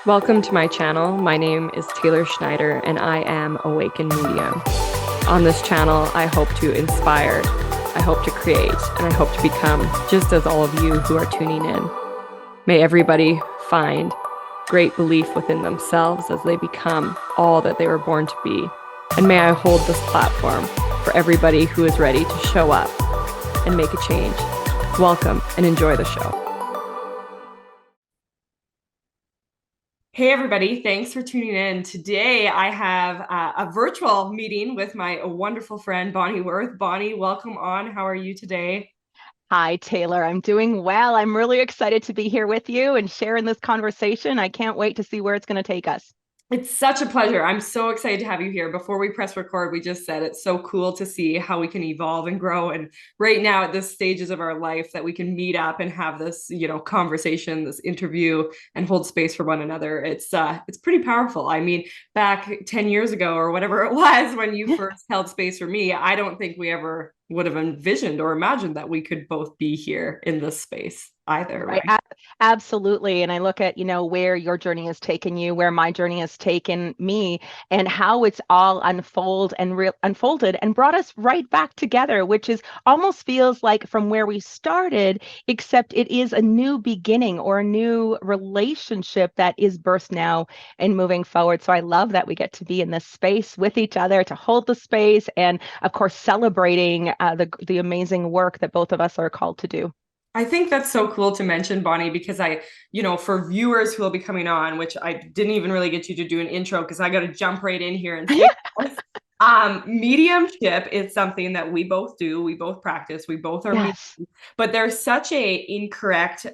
Welcome to my channel. My name is Taylor Schneider and I am Awakened Medium. On this channel, I hope to inspire, I hope to create, and I hope to become just as all of you who are tuning in. May everybody find great belief within themselves as they become all that they were born to be. And may I hold this platform for everybody who is ready to show up and make a change. Welcome and enjoy the show. Hey everybody, thanks for tuning in. Today I have a virtual meeting with my wonderful friend Bonnie Wirth. Bonnie, welcome on. How are you today? Hi, Taylor. I'm doing well. I'm really excited to be here with you and sharing this conversation. I can't wait to see where it's going to take us. It's such a pleasure. I'm so excited to have you here. Before we press record, we just said it's so cool to see how we can evolve and grow. And right now, at this stages of our life, that we can meet up and have this, conversation, this interview, and hold space for one another. It's pretty powerful. I mean, back 10 years ago or whatever it was when you first held space for me, I don't think we ever would have envisioned or imagined that we could both be here in this space either, Right. right? Absolutely. And I look at, where your journey has taken you, where my journey has taken me, and how it's all unfolded and brought us right back together, which is almost feels like from where we started, except it is a new beginning or a new relationship that is birthed now and moving forward. So I love that we get to be in this space with each other to hold the space and, of course, celebrating the amazing work that both of us are called to do. I think that's so cool to mention, Bonnie, because for viewers who will be coming on, which I didn't even really get you to do an intro because I got to jump right in here and say this. Mediumship is something that we both do, we both practice, we both are mediums, Yes. but there's such a incorrect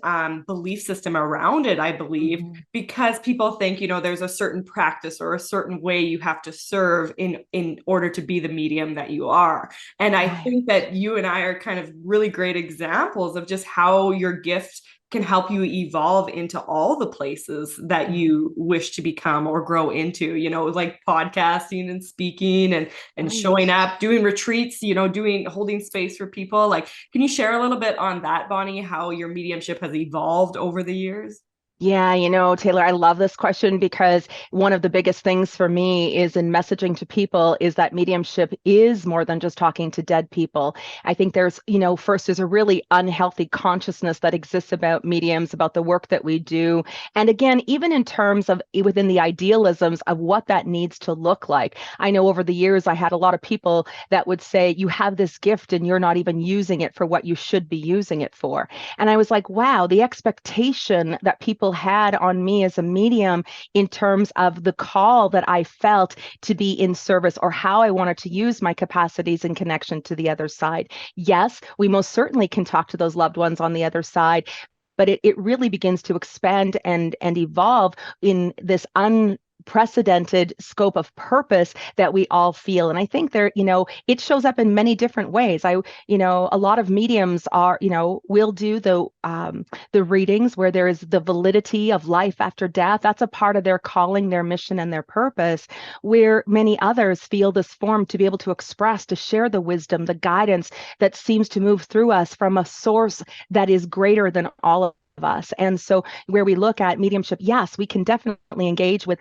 belief system around it, I believe, Mhm. because people think, there's a certain practice or a certain way you have to serve in order to be the medium that you are. And I Right. think that you and I are kind of really great examples of just how your gift can help you evolve into all the places that Mhm. you wish to become or grow into, like podcasting and speaking and showing Right. up, doing retreats, doing holding space for people. Like, can you share a little bit on that, Bonnie, how your mediumship has evolved over the years? Yeah, Taylor, I love this question because one of the biggest things for me is in messaging to people is that mediumship is more than just talking to dead people. I think first there's a really unhealthy consciousness that exists about mediums, about the work that we do. And again, even in terms of within the idealisms of what that needs to look like. I know over the years, I had a lot of people that would say, you have this gift and you're not even using it for what you should be using it for. And I was like, wow, the expectation that people had on me as a medium in terms of the call that I felt to be in service or how I wanted to use my capacities in connection to the other side. Yes, we most certainly can talk to those loved ones on the other side, but it really begins to expand and evolve in this unprecedented scope of purpose that we all feel. And I think it shows up in many different ways. A lot of mediums will do the readings where there is the validity of life after death. That's a part of their calling, their mission, and their purpose, where many others feel this form to be able to express, to share the wisdom, the guidance that seems to move through us from a source that is greater than all of us. And so where we look at mediumship, yes, we can definitely engage with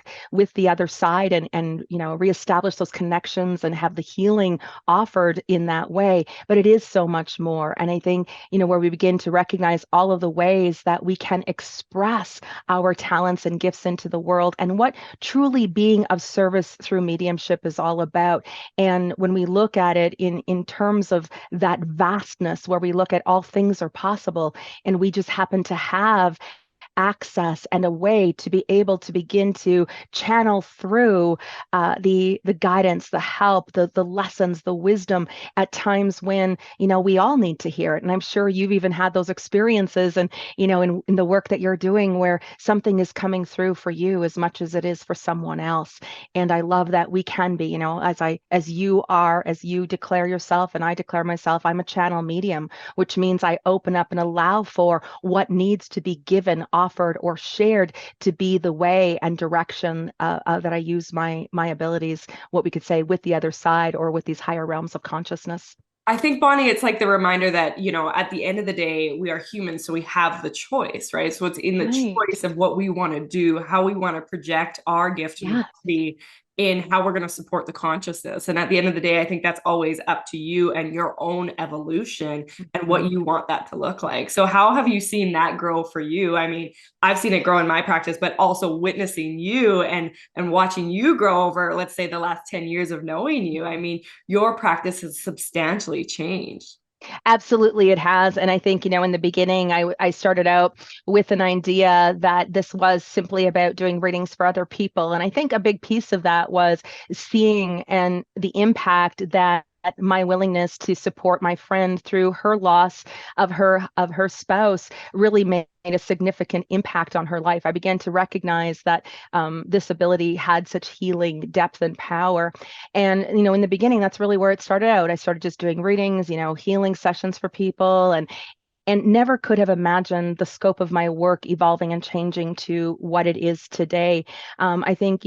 the other side and reestablish those connections and have the healing offered in that way. But it is so much more. And I think, where we begin to recognize all of the ways that we can express our talents and gifts into the world and what truly being of service through mediumship is all about. And when we look at it in terms of that vastness, where we look at all things are possible, and we just happen to have access and a way to be able to begin to channel through the guidance, the help, the lessons, the wisdom at times when we all need to hear it. And I'm sure you've even had those experiences, and in the work that you're doing where something is coming through for you as much as it is for someone else. And I love that we can be, as you declare yourself and I declare myself, I'm a channel medium, which means I open up and allow for what needs to be given, offered, or shared to be the way and direction that I use my abilities, what we could say, with the other side or with these higher realms of consciousness. I think, Bonnie, it's like the reminder that, at the end of the day, we are humans, so we have the choice, right? So it's in the Right. choice of what we want to do, how we want to project our gift and Yeah. ability in how we're going to support the consciousness. And at the end of the day, I think that's always up to you and your own evolution and what Mhm. you want that to look like. So how have you seen that grow for you? I mean, I've seen it grow in my practice, but also witnessing you and watching you grow over, let's say, the last 10 years of knowing you. I mean, your practice has substantially changed. Absolutely, it has. And I think, in the beginning, I started out with an idea that this was simply about doing readings for other people. And I think a big piece of that was seeing and the impact that my willingness to support my friend through her loss of her spouse really made a significant impact on her life. I began to recognize that this ability had such healing depth and power. And, in the beginning, that's really where it started out. I started just doing readings, healing sessions for people, and never could have imagined the scope of my work evolving and changing to what it is today. I think,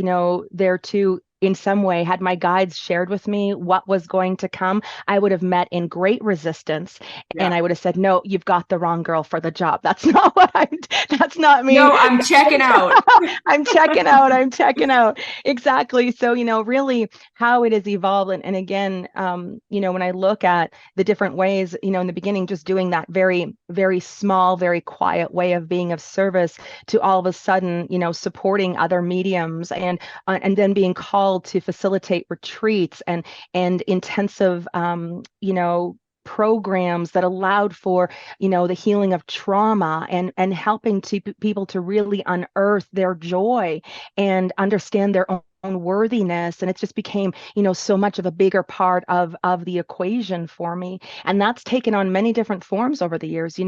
there too, in some way, had my guides shared with me what was going to come, I would have met in great resistance. And Yeah. I would have said, no, you've got the wrong girl for the job. That's not that's not me. No, I'm checking out. I'm checking out. I'm checking out. Exactly. So, really how it has evolved. And again, when I look at the different ways, in the beginning, just doing that very, very small, very quiet way of being of service to all of a sudden, supporting other mediums and then being called to facilitate retreats and intensive, programs that allowed for the healing of trauma and helping people to really unearth their joy and understand their own worthiness. And it just became so much of a bigger part of the equation for me. And that's taken on many different forms over the years.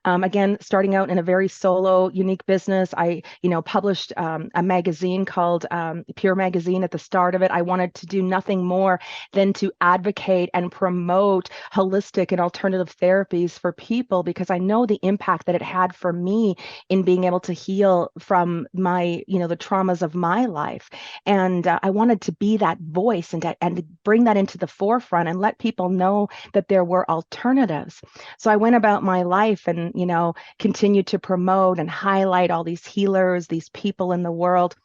Again, starting out in a very solo unique business, I published a magazine called Pure Magazine. At the start of it, I wanted to do nothing more than to advocate and promote holistic and alternative therapies for people, because I know the impact that it had for me in being able to heal from my the traumas of my life. And I wanted to be that voice and to bring that into the forefront and let people know that there were alternatives. So I went about my life and continued to promote and highlight all these healers, these people in the world.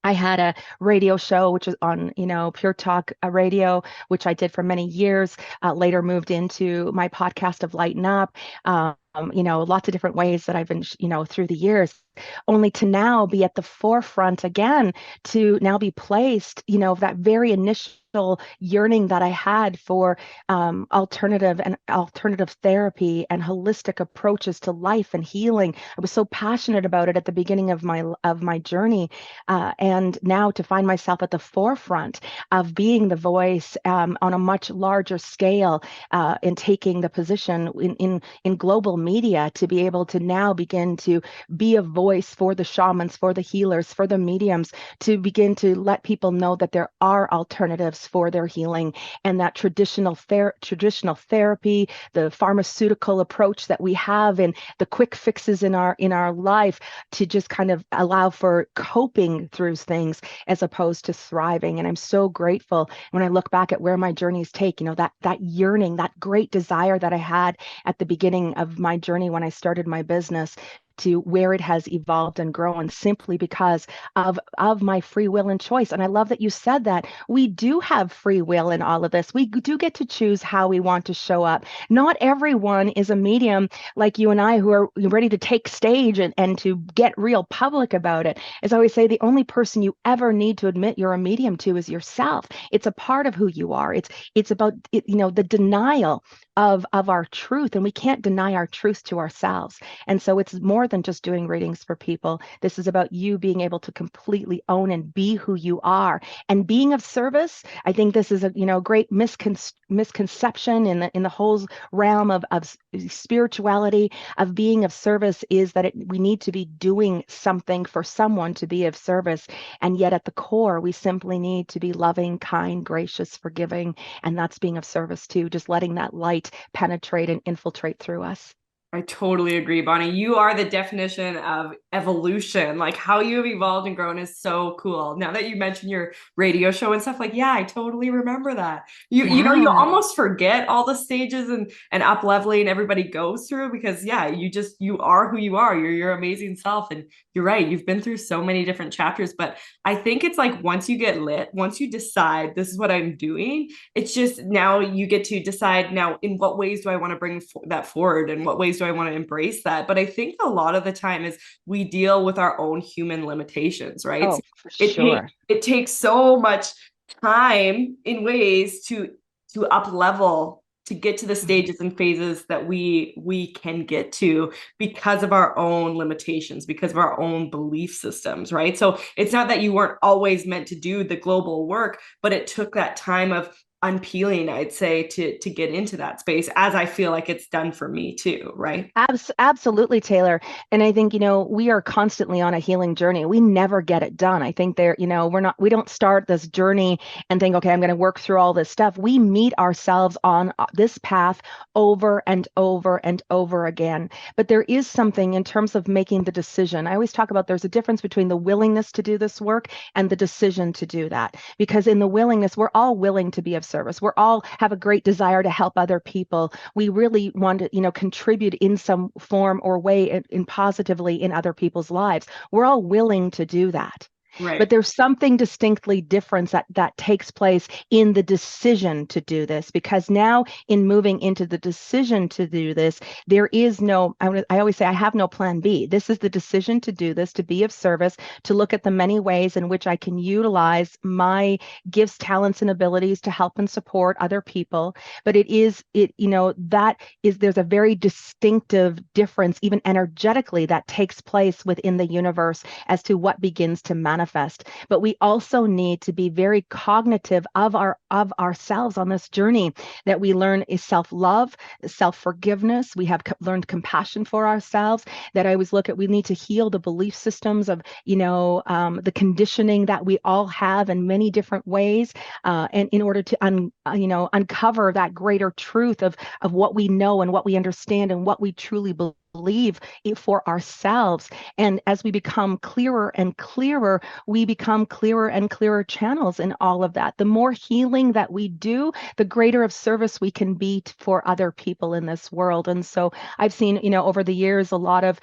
I had a radio show, which was on, Pure Talk Radio, which I did for many years. Later moved into my podcast of Lighten Up. Lots of different ways that I've been, through the years, only to now be at the forefront again, to now be placed, that very initial yearning that I had for alternative therapy and holistic approaches to life and healing. I was so passionate about it at the beginning of my journey, and now to find myself at the forefront of being the voice on a much larger scale, in taking the position in global media, to be able to now begin to be a voice for the shamans, for the healers, for the mediums, to begin to let people know that there are alternatives for their healing, and that traditional therapy, the pharmaceutical approach that we have, and the quick fixes in our life, to just kind of allow for coping through things as opposed to thriving. And I'm so grateful when I look back at where my journeys take, that yearning, that great desire that I had at the beginning of my journey when I started my business, to where it has evolved and grown simply because of my free will and choice. And I love that you said that we do have free will in all of this. We do get to choose how we want to show up. Not everyone is a medium like you and I, who are ready to take stage and to get real public about it. As I always say, the only person you ever need to admit you're a medium to is yourself. It's a part of who you are. It's about the denial of our truth, and we can't deny our truth to ourselves. And so it's more than just doing readings for people. This is about you being able to completely own and be who you are and being of service. I think this is a great misconception in the whole realm of spirituality, of being of service, is that we need to be doing something for someone to be of service. And yet at the core, we simply need to be loving, kind, gracious, forgiving. And that's being of service too, just letting that light penetrate and infiltrate through us. I totally agree, Bonnie. You are the definition of evolution. Like how you have evolved and grown is so cool. Now that you mentioned your radio show and stuff, like, yeah, I totally remember that. You Yeah. almost forget all the stages and up leveling everybody goes through because yeah, you are who you are. You're your amazing self. And you're right, you've been through so many different chapters. But I think it's like once you get lit, once you decide this is what I'm doing, it's just now you get to decide now in what ways do I want to bring that forward and what ways do I want to embrace that. But I think a lot of the time is we deal with our own human limitations, right? So Oh, for sure. it takes so much time in ways to up level to get to the Mhm. stages and phases that we can get to because of our own limitations, because of our own belief systems, right? So it's not that you weren't always meant to do the global work, but it took that time of unpeeling, I'd say, to get into that space, as I feel like it's done for me too, right? Absolutely, Taylor. And I think, we are constantly on a healing journey. We never get it done. I think we don't start this journey and think, okay, I'm going to work through all this stuff. We meet ourselves on this path over and over and over again. But there is something in terms of making the decision. I always talk about there's a difference between the willingness to do this work and the decision to do that. Because in the willingness, we're all willing to be of service. We're all have a great desire to help other people. We really want to, contribute in some form or way in positively in other people's lives. We're all willing to do that. But Right. there's something distinctly different that takes place in the decision to do this, because now in moving into the decision to do this, there is no, I always say, I have no plan B. This is the decision to do this, to be of service, to look at the many ways in which I can utilize my gifts, talents, and abilities to help and support other people. But there's a very distinctive difference, even energetically, that takes place within the universe as to what begins to manifest. But we also need to be very cognitive of ourselves on this journey, that we learn is self-love, self-forgiveness. We have learned compassion for ourselves. That I always look at, we need to heal the belief systems of the conditioning that we all have in many different ways, and in order to uncover that greater truth of what we know and what we understand and what we truly believe for ourselves. And as we become clearer and clearer, we become clearer and clearer channels in all of that. The more healing that we do, the greater of service we can be for other people in this world. And so I've seen, over the years, a lot of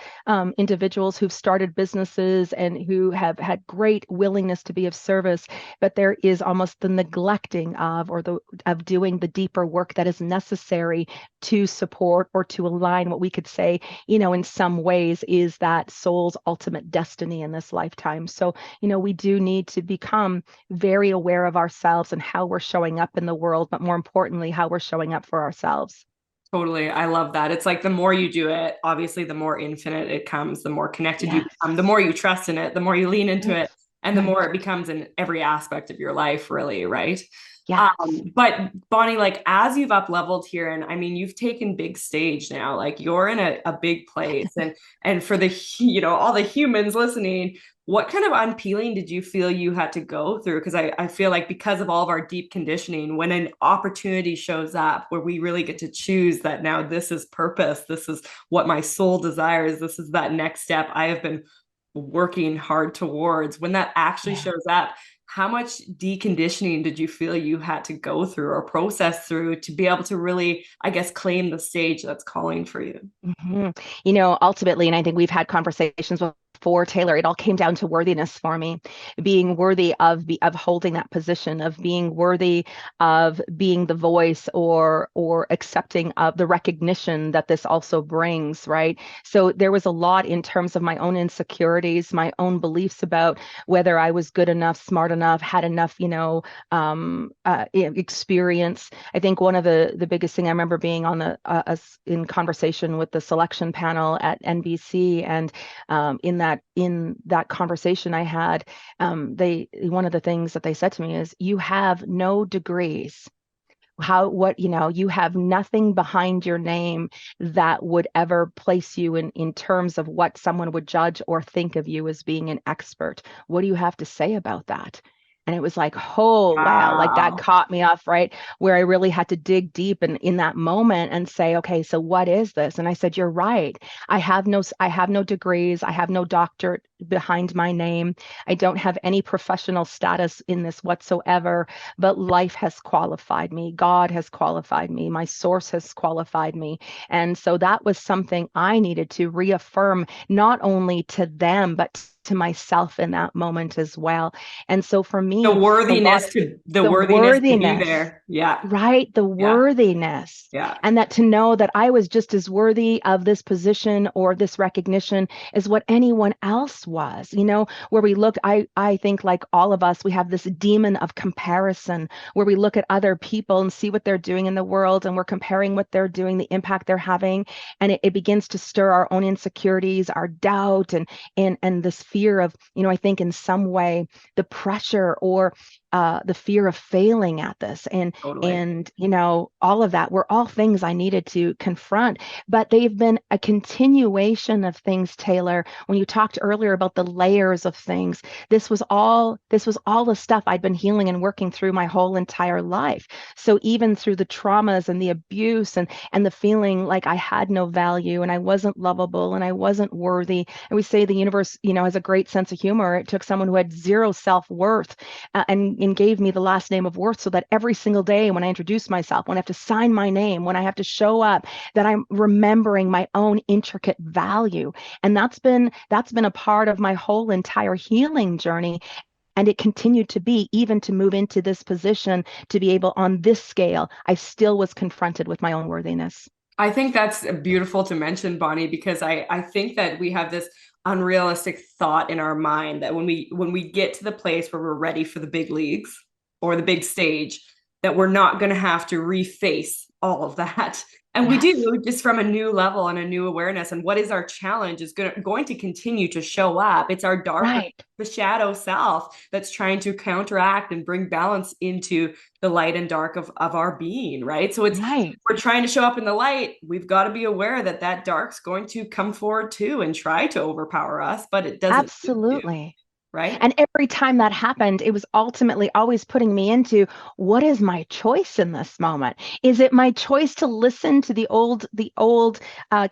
individuals who've started businesses and who have had great willingness to be of service, but there is almost the neglecting of doing the deeper work that is necessary to support or to align what we could say, in some ways is that soul's ultimate destiny in this lifetime. So, we do need to become very aware of ourselves and how we're showing up in the world, but more importantly, how we're showing up for ourselves. Totally. I love that. It's like the more you do it, obviously, the more infinite it comes, the more connected you Yes. become, the more you trust in it, the more you lean into Yes. it, and the more it becomes in every aspect of your life, really, right? Yes. But Bonnie, like as you've up leveled here, and I mean, you've taken big stage now, like you're in a big place, and for the all the humans listening, what kind of unpeeling did you feel you had to go through? Because I feel like because of all of our deep conditioning, when an opportunity shows up where we really get to choose that now this is purpose, this is what my soul desires, this is that next step I have been working hard towards, when that actually Yeah. shows up, how much deconditioning did you feel you had to go through or process through to be able to really, I guess, claim the stage that's calling for you? Mhm. Ultimately, and I think we've had conversations before, Taylor, it all came down to worthiness for me, being worthy of holding that position, of being worthy of being the voice or accepting of the recognition that this also brings, right? So there was a lot in terms of my own insecurities, my own beliefs about whether I was good enough, smart enough, had enough, experience. I think one of the biggest thing I remember being on in conversation with the selection panel at NBC, and in that conversation I had, one of the things that they said to me is, "You have no degrees. You have nothing behind your name that would ever place you in terms of what someone would judge or think of you as being an expert. What do you have to say about that?" And it was like, oh, wow, like that Wow. caught me off, right? Where I really had to dig deep in that moment and say, okay, so what is this? And I said, you're right. I have no degrees. I have no doctorate behind my name. I don't have any professional status in this whatsoever, but life has qualified me. God has qualified me. My source has qualified me. And so that was something I needed to reaffirm, not only to them, but to myself in that moment as well. And so for The me, a lot worthiness of to the the worthiness to be worthiness, there. Yeah. right? The Yeah. worthiness. Yeah. And that to know that I was just as worthy of this position or this recognition as what anyone else was, where we look, I think like all of us, we have this demon of comparison where we look at other people and see what they're doing in the world and we're comparing what they're doing, the impact they're having. And it begins to stir our own insecurities, our doubt, and this fear of, I think in some way, the pressure or the fear of failing at this Totally. and all of that were all things I needed to confront, but they've been a continuation of things. Taylor, when you talked earlier about the layers of things, this was all the stuff I'd been healing and working through my whole entire life. So even through the traumas and the abuse and the feeling like I had no value and I wasn't lovable and I wasn't worthy, and we say the universe has a great sense of humor. It took someone who had zero self-worth and gave me the last name of Wirth so that every single day when I introduce myself, when I have to sign my name, when I have to show up, that I'm remembering my own intricate value. And that's been a part of my whole entire healing journey. And it continued to be, even to move into this position, to be able on this scale, I still was confronted with my own worthiness. I think that's beautiful to mention, Bonnie, because I think that we have this unrealistic thought in our mind that when we get to the place where we're ready for the big leagues or the big stage, that we're not going to have to reface all of that. And we Yes, do, just from a new level and a new awareness. And what is our challenge is going to continue to show up. It's our darker, right, the shadow self that's trying to counteract and bring balance into the light and dark of our being, right? So right. we're trying to show up in the light. We've got to be aware that that dark's going to come forward too and try to overpower us, but it doesn't need to, Absolutely. right? And every time that happened, it was ultimately always putting me into what is my choice in this moment? Is it my choice to listen to the old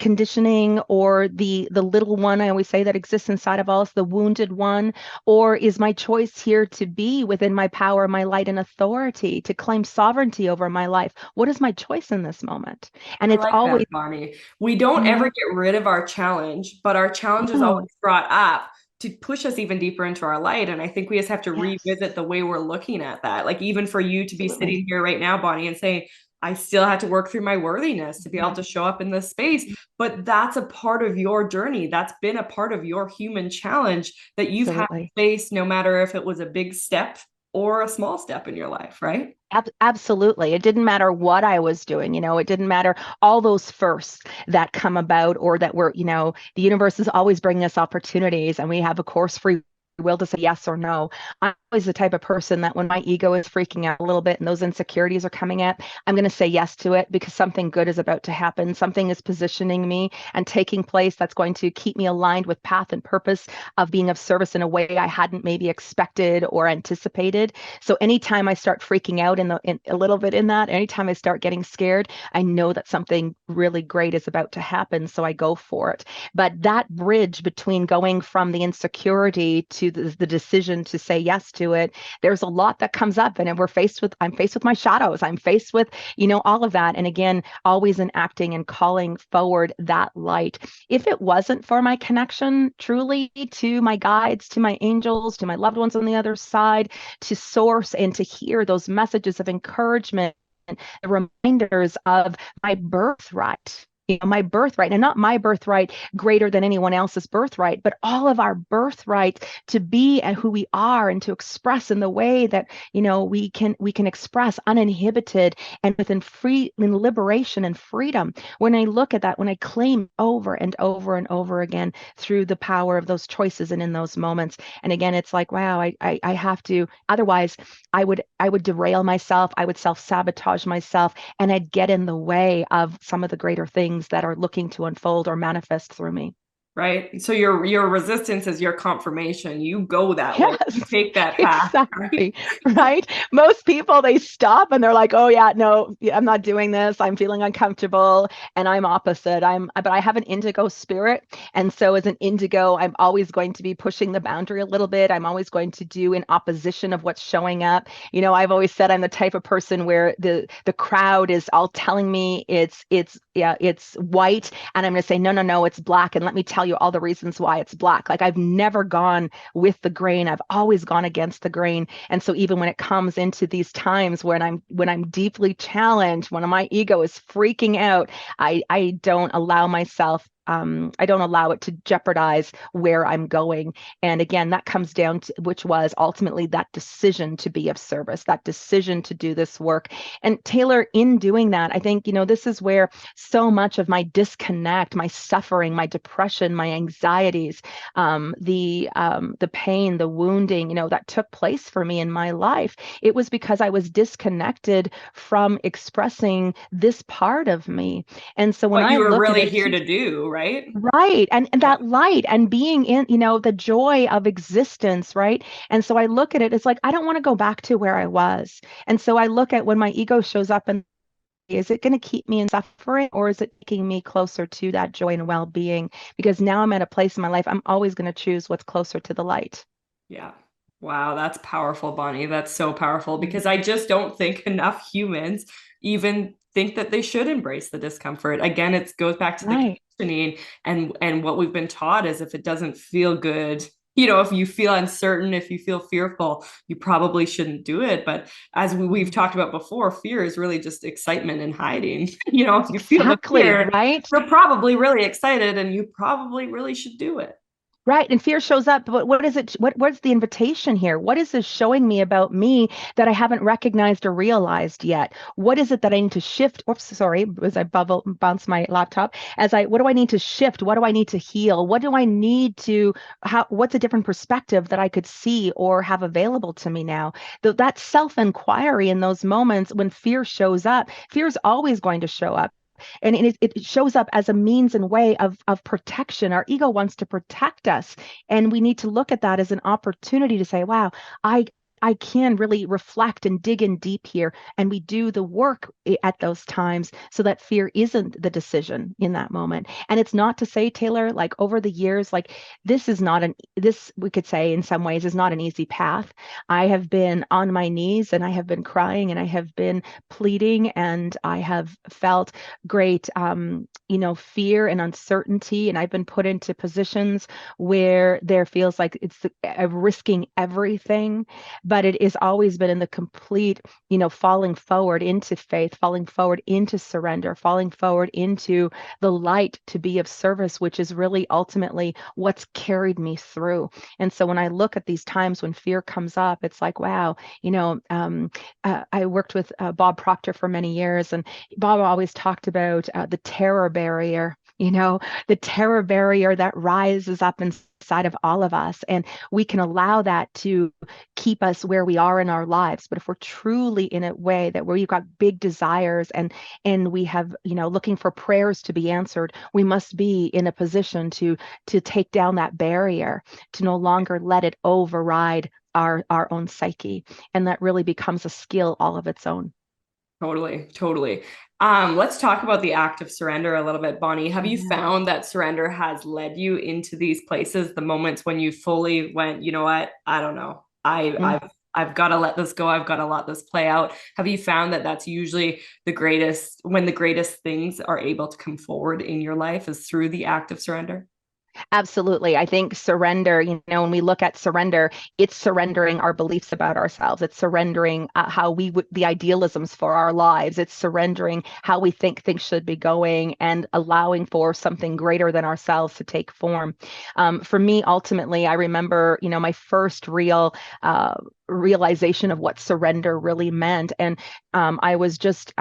conditioning or the little one I always say that exists inside of us, the wounded one, or is my choice here to be within my power, my light, and authority to claim sovereignty over my life? What is my choice in this moment? And I it's like that, always Bonnie. We don't ever Mhm. get rid of our challenge, but our challenge is always No. brought up to push us even deeper into our light. And I think we just have to Yes, revisit the way we're looking at that. Like, even for you to be absolutely. sitting here right now, Bonnie, and say, I still had to work through my worthiness to be able Mhm. to show up in this space. But that's a part of your journey. That's been a part of your human challenge that you've had to Absolutely. face, no matter if it was a big step or a small step in your life, right? Absolutely. It didn't matter what I was doing, it didn't matter all those firsts that come about or that were, the universe is always bringing us opportunities and we have a course free will to say yes or no. I'm always the type of person that when my ego is freaking out a little bit and those insecurities are coming up, I'm going to say yes to it because something good is about to happen. Something is positioning me and taking place that's going to keep me aligned with path and purpose of being of service in a way I hadn't maybe expected or anticipated. So anytime I start freaking out in a little bit in that, anytime I start getting scared, I know that something really great is about to happen. So I go for it. But that bridge between going from the insecurity to the decision to say yes to it, there's a lot that comes up and I'm faced with my shadows. I'm faced with, all of that. And again, always enacting and calling forward that light. If it wasn't for my connection truly to my guides, to my angels, to my loved ones on the other side, to source and to hear those messages of encouragement, the reminders of my birthright. My birthright, and not my birthright greater than anyone else's birthright, but all of our birthright to be and who we are and to express in the way that we can express uninhibited and within free in liberation and freedom. When I look at that, when I claim over and over and over again through the power of those choices and in those moments, and again, it's like, wow, I have to. Otherwise, I would derail myself. I would self-sabotage myself, and I'd get in the way of some of the greater things that are looking to unfold or manifest through me. right? So your resistance is your confirmation. You go that way. You Yes, take that path, right? exactly. Right. Most people, they stop and they're like, oh yeah, no, I'm not doing this. I'm feeling uncomfortable. And I'm opposite. But I have an indigo spirit. And so as an indigo, I'm always going to be pushing the boundary a little bit. I'm always going to do in opposition of what's showing up. I've always said I'm the type of person where the crowd is all telling me it's white. And I'm going to say, no, no, no, it's black. And let me tell you all the reasons why it's black. Like I've never gone with the grain. I've always gone against the grain. And so even when it comes into these times when I'm deeply challenged, when my ego is freaking out, I don't allow myself I don't allow it to jeopardize where I'm going. And again, that comes down to which was ultimately that decision to be of service, that decision to do this work. And Taylor, in doing that, I think, this is where so much of my disconnect, my suffering, my depression, my anxieties, the pain, the wounding, that took place for me in my life. It was because I was disconnected from expressing this part of me. And so when What I you were look at really it, here to do, right? right. And Yeah. that light and being in, the joy of existence, right? And so I look at it, it's like, I don't want to go back to where I was. And so I look at when my ego shows up and is it going to keep me in suffering or is it taking me closer to that joy and well-being? Because now I'm at a place in my life, I'm always going to choose what's closer to the light. Yeah. Wow, that's powerful, Bonnie. That's so powerful Mm. because I just don't think enough humans even think that they should embrace the discomfort. Again, it goes back to the Right. conditioning and what we've been taught is if it doesn't feel good, if you feel uncertain, if you feel fearful, you probably shouldn't do it. But as we've talked about before, fear is really just excitement and hiding. If you feel the Exactly, fear, right? you're probably really excited and you probably really should do it. Right. And fear shows up, but what is it? What's the invitation here? What is this showing me about me that I haven't recognized or realized yet? What is it that I need to shift? Oops, sorry, as I bounce my laptop. What do I need to shift? What do I need to heal? What do I need to, what's a different perspective that I could see or have available to me now? That self-inquiry in those moments when fear shows up, fear is always going to show up. And it shows up as a means and way of protection. Our ego wants to protect us. And we need to look at that as an opportunity to say, wow, I I can really reflect and dig in deep here. And we do the work at those times so that fear isn't the decision in that moment. And it's not to say, Taylor, like over the years, like this we could say in some ways is not an easy path. I have been on my knees and I have been crying and I have been pleading and I have felt great, fear and uncertainty. And I've been put into positions where there feels like it's risking everything, but it has always been in the complete, falling forward into faith, falling forward into surrender, falling forward into the light to be of service, which is really ultimately what's carried me through. And so when I look at these times when fear comes up, it's like, wow, I worked with Bob Proctor for many years, and Bob always talked about the terror barrier. The terror barrier that rises up inside of all of us. And we can allow that to keep us where we are in our lives. But if we're truly in a way that where you've got big desires and we have, looking for prayers to be answered, we must be in a position to take down that barrier, to no longer let it override our own psyche. And that really becomes a skill all of its own. Totally, totally. Let's talk about the act of surrender a little bit, Bonnie. Have you Mhm. found that surrender has led you into these places, the moments when you fully went, you know what? I don't know. I've got to let this go. I've got to let this play out. Have you found that that's usually the greatest when the greatest things are able to come forward in your life is through the act of surrender? Absolutely. I think surrender, when we look at surrender, it's surrendering our beliefs about ourselves. It's surrendering how we would, the idealisms for our lives. It's surrendering how we think things should be going and allowing for something greater than ourselves to take form. For me, ultimately, I remember, my first real realization of what surrender really meant. And I was just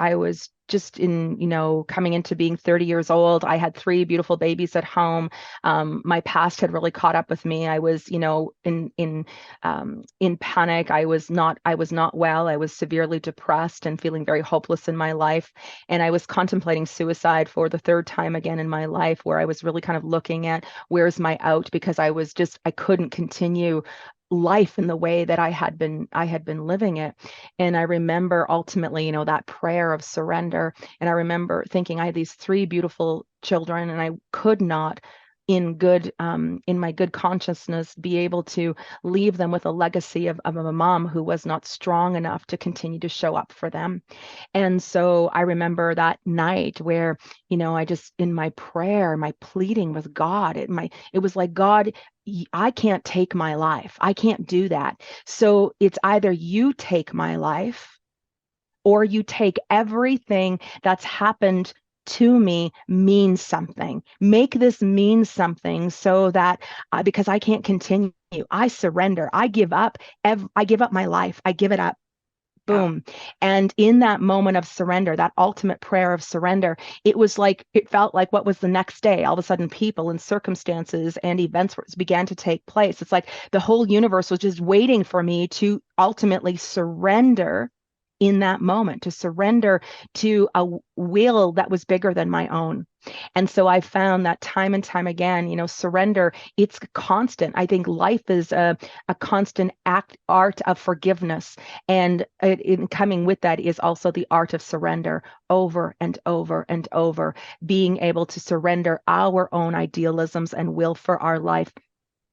in, coming into being 30 years old. I had three beautiful babies at home. My past had really caught up with me. I was, in panic. I was not well. I was severely depressed and feeling very hopeless in my life. And I was contemplating suicide for the third time again in my life, where I was really kind of looking at where's my out, because I couldn't continue life in the way that I had been living it. And I remember ultimately, that prayer of surrender. And I remember thinking I had these three beautiful children, and I could not, in my good consciousness, be able to leave them with a legacy of a mom who was not strong enough to continue to show up for them. And so I remember that night where, I just, in my prayer, my pleading with God, it was like, God, I can't take my life. I can't do that. So it's either you take my life, or you take everything that's happened to me means something. Make this mean something, so that because I can't continue, I surrender. I give up. I give up my life. I give it up. Yeah. Boom. And in that moment of surrender, that ultimate prayer of surrender, it felt like what was the next day? All of a sudden, people and circumstances and events began to take place. It's like the whole universe was just waiting for me to ultimately surrender in that moment, to surrender to a will that was bigger than my own. And so I found that time and time again, surrender, it's constant. I think life is a constant art of forgiveness. And in coming with that is also the art of surrender, over and over and over, being able to surrender our own idealisms and will for our life,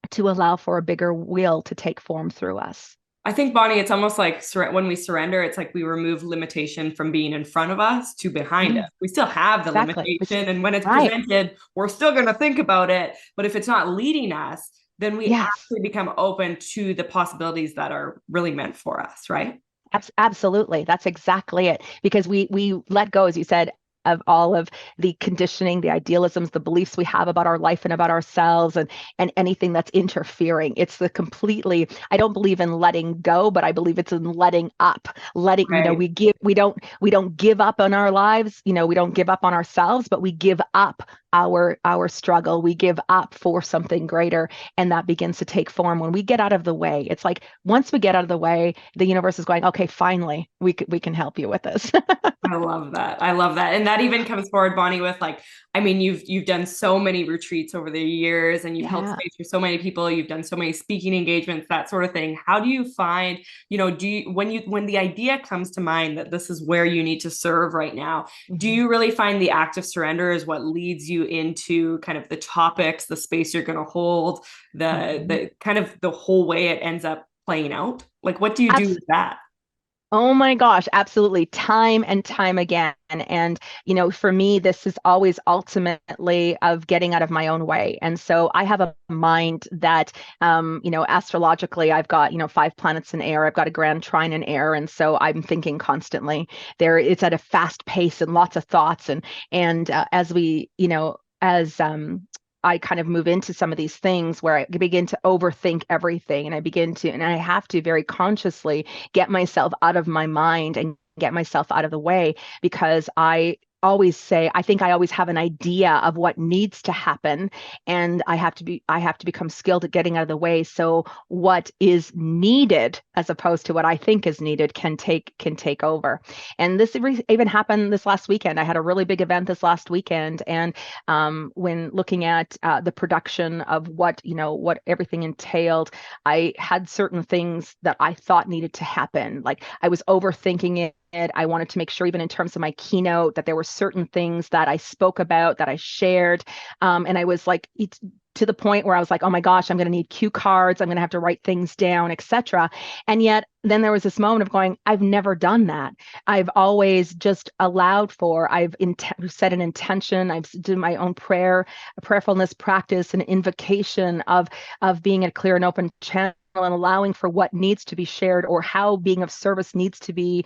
to allow for a bigger will to take form through us. I think, Bonnie, it's almost like when we surrender, it's like we remove limitation from being in front of us to behind us. Mm, We still have the exactly. limitation, and when it's Right. presented, we're still going to think about it. But if it's not leading us, then we Yes. actually become open to the possibilities that are really meant for us, right? Absolutely. That's exactly it. Because we let go, as you said, of all of the conditioning, the idealisms, the beliefs we have about our life and about ourselves, and anything that's interfering. It's the completely, I don't believe in letting go, but I believe it's in letting up. Letting, Right. we don't give up on our lives, we don't give up on ourselves, but we give up our struggle. We give up for something greater, and that begins to take form when we get out of the way. It's like once we get out of the way, the universe is going, okay, finally, we can help you with this. I love that. I love that. And that even comes forward, Bonnie, with like, I mean, you've done so many retreats over the years, and you've held Yeah. space for so many people. You've done so many speaking engagements, that sort of thing. How do you find, when the idea comes to mind that this is where you need to serve right now, do Mhm. you really find the act of surrender is what leads you into kind of the topics, the space you're going to hold, Mhm. the kind of the whole way it ends up playing out? Like, what do you do with that? Oh my gosh, absolutely. Time and time again. And, for me, this is always ultimately of getting out of my own way. And so I have a mind that, astrologically, I've got, five planets in air. I've got a grand trine in air. And so I'm thinking constantly there. It's at a fast pace and lots of thoughts. And as we, as, I kind of move into some of these things where I begin to overthink everything, and I have to very consciously get myself out of my mind and get myself out of the way, because I think I always have an idea of what needs to happen, and I have to become skilled at getting out of the way, so what is needed as opposed to what I think is needed can take over. And this even happened this last weekend. I had a really big event this last weekend, and when looking at the production of what everything entailed, I had certain things that I thought needed to happen. Like I was overthinking it. I wanted to make sure, even in terms of my keynote, that there were certain things that I spoke about, that I shared. And I was like, it's to the point where I was like, oh my gosh, I'm going to need cue cards. I'm going to have to write things down, etc. And yet then there was this moment of going, I've never done that. I've always just allowed for, set an intention. I've done my own prayer, a prayerfulness practice, an invocation of being a clear and open channel and allowing for what needs to be shared or how being of service needs to be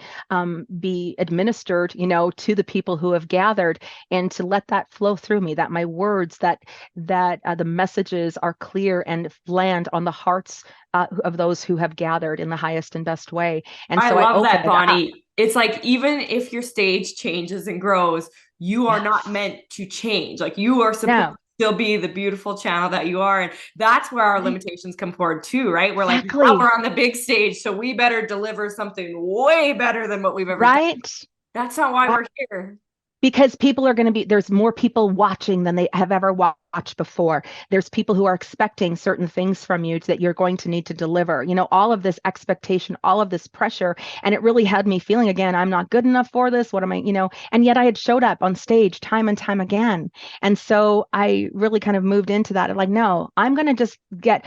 administered, to the people who have gathered, and to let that flow through me, that my words, that the messages are clear and land on the hearts of those who have gathered in the highest and best way. And I so I love open that, it up. Bonnie. It's like even if your stage changes and grows, you are not Yes. meant to change. Like you are supposed No. to still be the beautiful channel that you are. And that's where our Right. limitations come forward too, right? We're like, now we're Exactly. on the big stage, so we better deliver something way better than what we've ever done. Right. That's not why we're here. Because people are going to be, there's more people watching than they have ever watched before. There's people who are expecting certain things from you that you're going to need to deliver, all of this expectation, all of this pressure. And it really had me feeling, again, I'm not good enough for this, what am I? And yet I had showed up on stage time and time again. And so I really kind of moved into that, like, no, I'm going to just get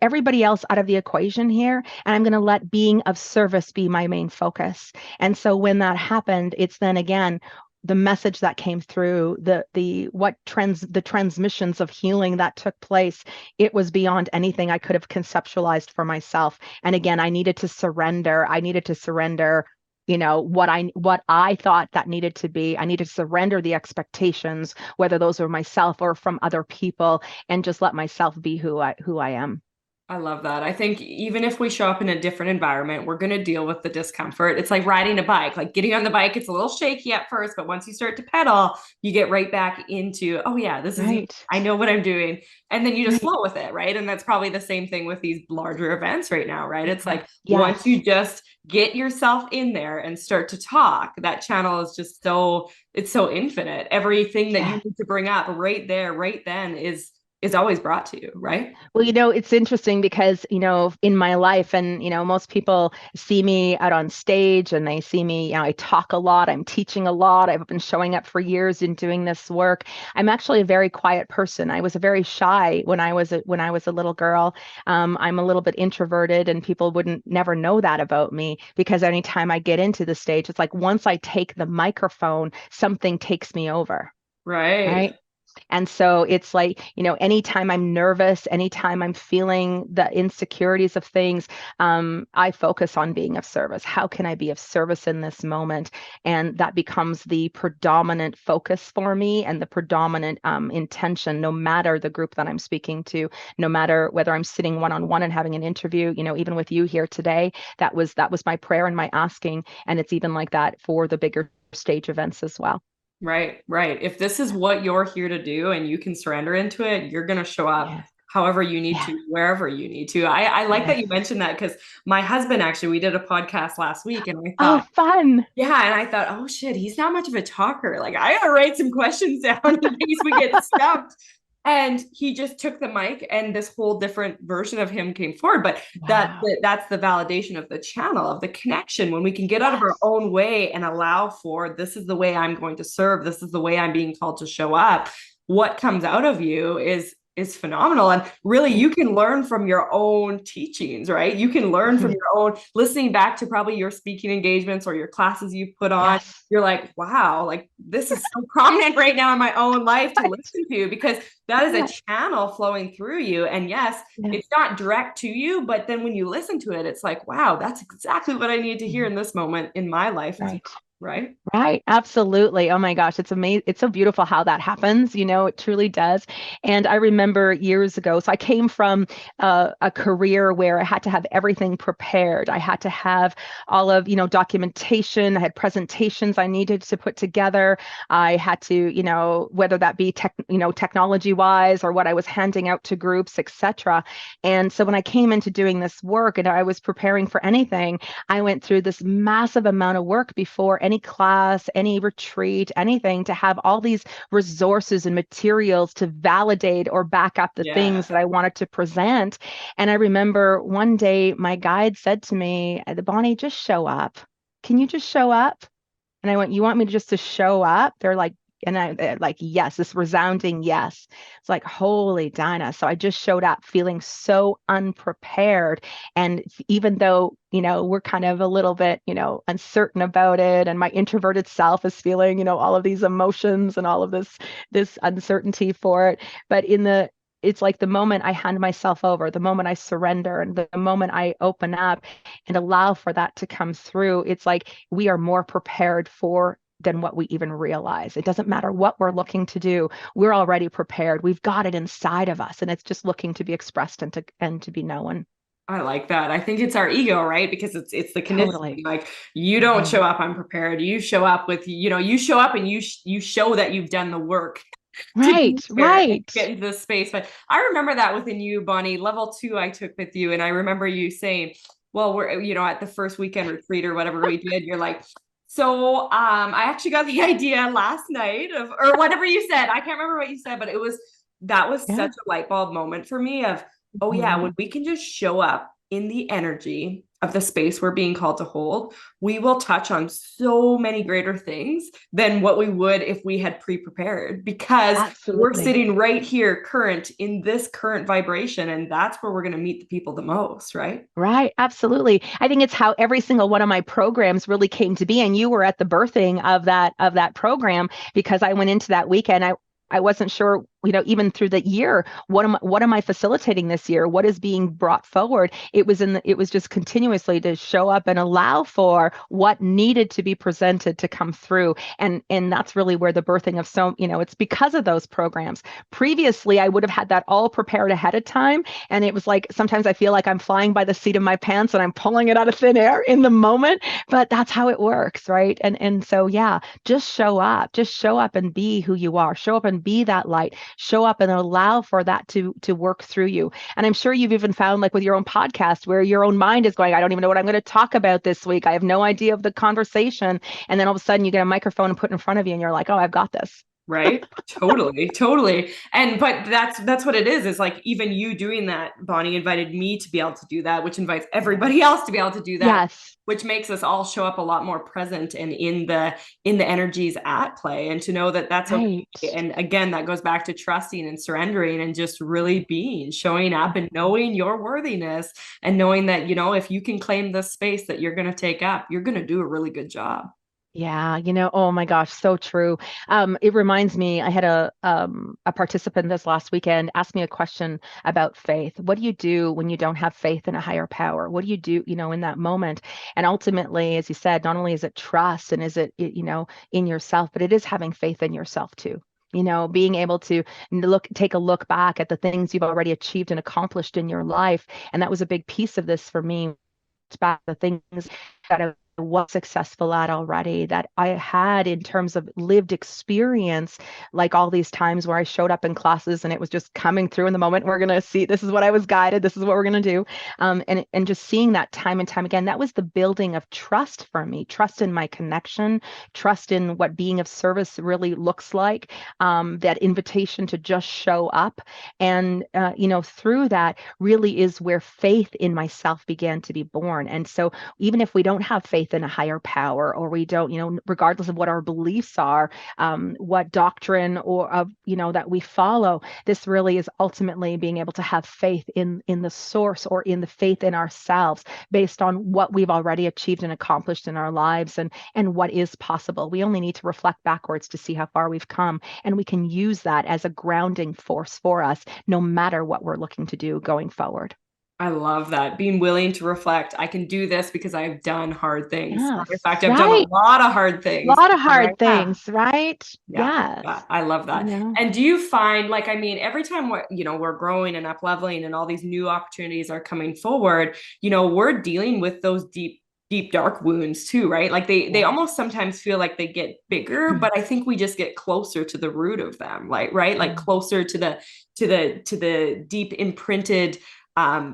everybody else out of the equation here, and I'm going to let being of service be my main focus. And so when that happened, it's then again the message that came through, the transmissions of healing that took place. It was beyond anything I could have conceptualized for myself. And again, I needed to surrender. What I thought that needed to be. I needed to surrender the expectations, whether those were myself or from other people, and just let myself be who I am. I love that. I think even if we show up in a different environment, we're going to deal with the discomfort. It's like riding a bike. Like getting on the bike, it's a little shaky at first, but once you start to pedal, you get right back into, oh yeah, this is, Right. I know what I'm doing. And then you just Right. flow with it, right? And that's probably the same thing with these larger events right now, right? It's Yeah. like once Yes. you just get yourself in there and start to talk, that channel is just it's so infinite. Everything that you Yeah. need to bring up right there, right then is always brought to you, right? Well, it's interesting because, in my life, and, most people see me out on stage and they see me, I talk a lot, I'm teaching a lot, I've been showing up for years in doing this work. I'm actually a very quiet person. I was a very shy when I was a little girl. I'm a little bit introverted, and people wouldn't never know that about me, because anytime I get into the stage, it's like once I take the microphone, something takes me over. Right. Right. And so it's like, anytime I'm nervous, anytime I'm feeling the insecurities of things, I focus on being of service. How can I be of service in this moment? And that becomes the predominant focus for me, and the predominant intention, no matter the group that I'm speaking to, no matter whether I'm sitting one-on-one and having an interview, even with you here today, that was my prayer and my asking. And it's even like that for the bigger stage events as well. Right, right. If this is what you're here to do and you can surrender into it, you're going to show up Yeah. however you need Yeah. to, wherever you need to. I like that Yes. you mentioned that because my husband actually, we did a podcast last week and I Oh, thought, fun. yeah, and I thought, oh shit, he's not much of a talker. Like I gotta write some questions down in case we get stumped. And he just took the mic, and this whole different version of him came forward. But Wow. that's the validation of the channel, of the connection. When we can get out of our Yes. own way and allow for this is the way I'm going to serve, this is the way I'm being called to show up. What comes out of you is phenomenal. And really, you can learn from your own teachings, right? You can learn from Mhm. your own listening back to probably your speaking engagements or your classes you've put on. Yes. You're like, wow, like this is so prominent right now in my own life to Right. listen to, because that is a Yeah. channel flowing through you. And yes, Yeah. it's not direct to you, but then when you listen to it, it's like, wow, that's exactly what I need to hear Mhm. in this moment in my life as Right. well, right? Right, absolutely. Oh my gosh, it's amazing. It's so beautiful how that happens. It truly does. And I remember years ago, so I came from a career where I had to have everything prepared. I had to have all of, documentation. I had presentations I needed to put together. I had to, whether that be technology wise or what I was handing out to groups, etc. And so when I came into doing this work and I was preparing for anything, I went through this massive amount of work before any class, any retreat, anything, to have all these resources and materials to validate or back up the Yeah. things that I wanted to present. And I remember one day my guide said to me, Bonnie, just show up. Can you just show up? And I went, you want me to just to show up? They're like, and I like, yes, this resounding yes. It's like, holy Dinah. So I just showed up feeling so unprepared. And even though, we're kind of a little bit, uncertain about it, and my introverted self is feeling, all of these emotions and all of this uncertainty for it. But it's like the moment I hand myself over, the moment I surrender, and the moment I open up and allow for that to come through, it's like we are more prepared for than what we even realize. It doesn't matter what we're looking to do. We're already prepared. We've got it inside of us, and it's just looking to be expressed and to be known. I like that. I think it's our ego, right? Because it's the conditioning. Totally. Like you don't Mhm. show up unprepared. You show up with, you show up and you show that you've done the work to be Right, here and right. get into this space. But I remember that within you, Bonnie. Level 2 I took with you, and I remember you saying, well, we're at the first weekend retreat or whatever we did, you're like, so I actually got the idea last night of, or whatever you said. I can't remember what you said, but that was Yeah. such a light bulb moment for me of, oh yeah, Mhm. when we can just show up in the energy of the space we're being called to hold, we will touch on so many greater things than what we would if we had pre-prepared, because we're Absolutely. sitting right here current in this current vibration, and that's where we're going to meet the people the most, right? Right, absolutely. I think it's how every single one of my programs really came to be. And you were at the birthing of that program because I went into that weekend. I wasn't sure, even through the year, what am I facilitating this year? What is being brought forward? It was just continuously to show up and allow for what needed to be presented to come through. And that's really where the birthing of it's because of those programs. Previously, I would have had that all prepared ahead of time. And it was like sometimes I feel like I'm flying by the seat of my pants and I'm pulling it out of thin air in the moment, but that's how it works, right? And so yeah, just show up and be who you are. Show up and be that light. Show up and allow for that to work through you. And I'm sure you've even found, like with your own podcast, where your own mind is going, I don't even know what I'm going to talk about this week. I have no idea of the conversation. And then all of a sudden you get a microphone and put in front of you and you're like, oh, I've got this. Right, totally, totally. And but that's what it is like, even you doing that, Bonnie, invited me to be able to do that, which invites everybody else to be able to do that, Yes. which makes us all show up a lot more present and in the energies at play, and to know that that's okay. Right. And again, that goes back to trusting and surrendering and just really being, showing up and knowing your worthiness, and knowing that, if you can claim this space that you're going to take up, you're going to do a really good job. Yeah, oh my gosh, so true. It reminds me, I had a participant this last weekend ask me a question about faith. What do you do when you don't have faith in a higher power? What do you do, in that moment? And ultimately, as you said, not only is it trust and is in yourself, but it is having faith in yourself too. Being able to take a look back at the things you've already achieved and accomplished in your life. And that was a big piece of this for me. Back the things that I was successful at already, that I had in terms of lived experience, like all these times where I showed up in classes and it was just coming through in the moment. We're going to see, this is what I was guided, this is what we're going to do. And just seeing that time and time again, that was the building of trust for me, trust in my connection, trust in what being of service really looks like, that invitation to just show up. And, through that really is where faith in myself began to be born. And so even if we don't have faith in a higher power, or we don't, regardless of what our beliefs are, what doctrine or of, that we follow, this really is ultimately being able to have faith in the source, or in the faith in ourselves based on what we've already achieved and accomplished in our lives, and what is possible. We only need to reflect backwards to see how far we've come, and we can use that as a grounding force for us, no matter what we're looking to do going forward. I love that. Being willing to reflect. I can do this because I've done hard things. In Yes, fact, I've done a right. lot of hard A things. lot of Here I hard am. things, right? Yeah, yeah, Yes. I love that. And do you find, like, I mean, every time we're growing and up leveling and all these new opportunities are coming forward, we're dealing with those deep, deep, dark wounds too, right? Like they almost Yes. sometimes feel like they get bigger, but I think we just get closer to the root of them, like, right? Like Mm. closer to the deep imprinted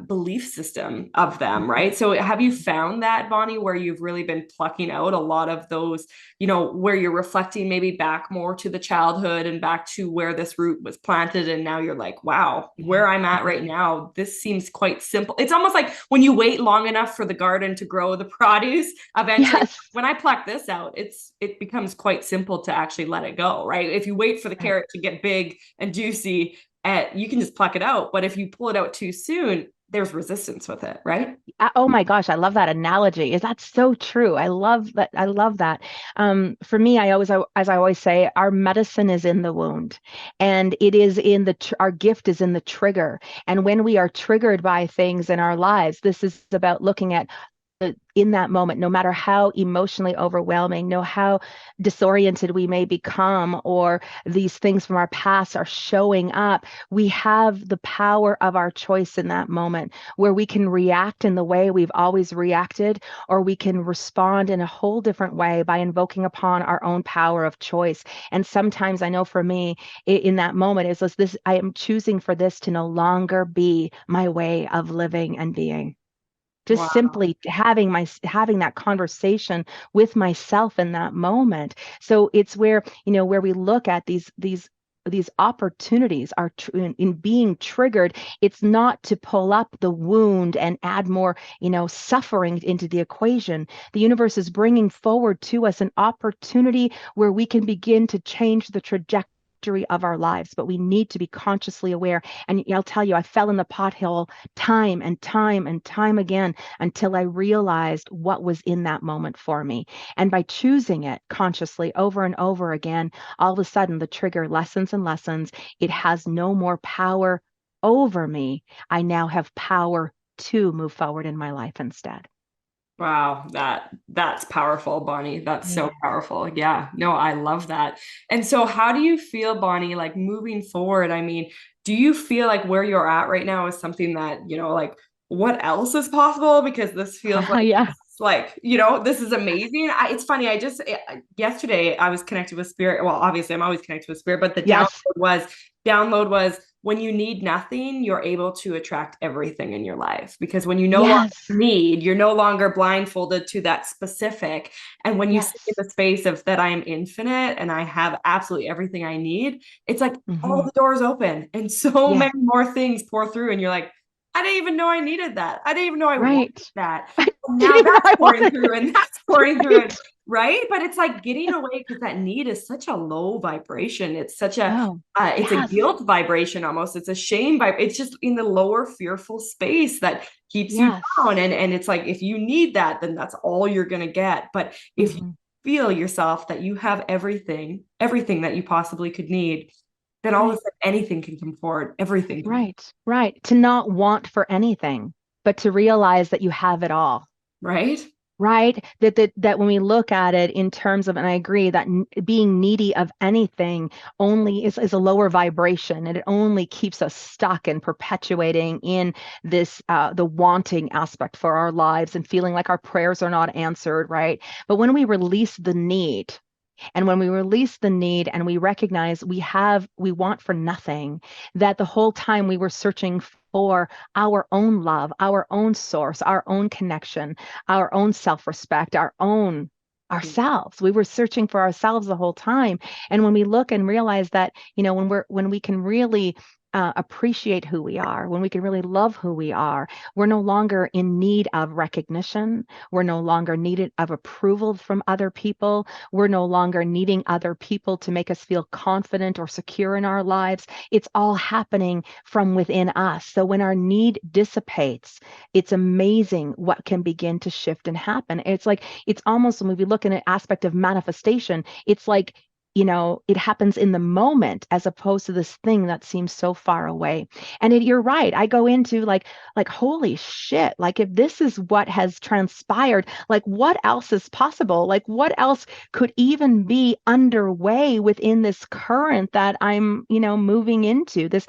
belief system of them, right? So have you found that, Bonnie, where you've really been plucking out a lot of those, where you're reflecting maybe back more to the childhood and back to where this root was planted, and now you're like, wow, Yeah. where I'm at right now, this seems quite simple. It's almost like when you wait long enough for the garden to grow the produce, eventually Yes. when I pluck this out, it becomes quite simple to actually let it go, right? If you wait for the Right. carrot to get big and juicy, you can just pluck it out. But if you pull it out too soon, there's resistance with it, right? Oh my gosh, I love that analogy. Is that so true? I love that. I love that. For me, as I always say, our medicine is in the wound, and it is in our gift is in the trigger. And when we are triggered by things in our lives, this is about looking at in that moment, no matter how emotionally overwhelming, no how disoriented we may become, or these things from our past are showing up, we have the power of our choice in that moment where we can react in the way we've always reacted, or we can respond in a whole different way by invoking upon our own power of choice. And sometimes I know for me, in that moment, is this: I am choosing for this to no longer be my way of living and being. Just Wow. simply having that conversation with myself in that moment. So it's where, where we look at these opportunities are in being triggered. It's not to pull up the wound and add more, suffering into the equation. The universe is bringing forward to us an opportunity where we can begin to change the trajectory of our lives, but we need to be consciously aware. And I'll tell you, I fell in the pothole time and time and time again until I realized what was in that moment for me. And by choosing it consciously over and over again, all of a sudden the trigger lessens and lessens. It has no more power over me. I now have power to move forward in my life instead. Wow, that's powerful, Bonnie. That's so Yeah. powerful. Yeah, no, I love that. And so how do you feel, Bonnie, like moving forward? I mean, do you feel like where you're at right now is something that, like what else is possible? Because this feels Yeah. like, this is amazing. It's funny. Yesterday I was connected with spirit. Well, obviously I'm always connected with spirit, but the Yes. download was when you need nothing, you're able to attract everything in your life. Because when you no longer Yes. need, you're no longer blindfolded to that specific. And when you sit in Yes. the space of that I am infinite and I have absolutely everything I need, it's like all Hmm. the doors open and so Yeah. many more things pour through. And you're like, I didn't even know I needed that. I didn't even know I wanted Right. that. I And didn't now even know that's I pouring wanted through and that's pouring through. And right. right. But it's like getting away because that need is such a low vibration. It's such a Oh, it's a yes. guilt vibration almost. It's a shame it's just in the lower fearful space that keeps you down. Yes. And it's like if you need that, then that's all you're gonna get. But if you Hmm. feel yourself that you have everything that you possibly could need, then all of a Right. sudden anything can come forward. Everything can, Right. Right. To not want for anything, but to realize that you have it all. right? Right. That when we look at it in terms of, and I agree that being needy of anything only is a lower vibration, and it only keeps us stuck and perpetuating in this the wanting aspect for our lives and feeling like our prayers are not answered. Right. But when we release the need, and when we release the need and we recognize we want for nothing, that the whole time we were searching for our own love, our own source, our own connection, our own self-respect, our own ourselves. We were searching for ourselves the whole time. And when we look and realize that, when we can really appreciate who we are, when we can really love who we are, we're no longer in need of recognition. We're no longer needed of approval from other people. We're no longer needing other people to make us feel confident or secure in our lives. It's all happening from within us. So when our need dissipates, it's amazing what can begin to shift and happen. It's almost when we look in an aspect of manifestation, it's like, it happens in the moment as opposed to this thing that seems so far away. And you're right. I go into like, holy shit, like if this is what has transpired, like what else is possible? Like what else could even be underway within this current that I'm, moving into this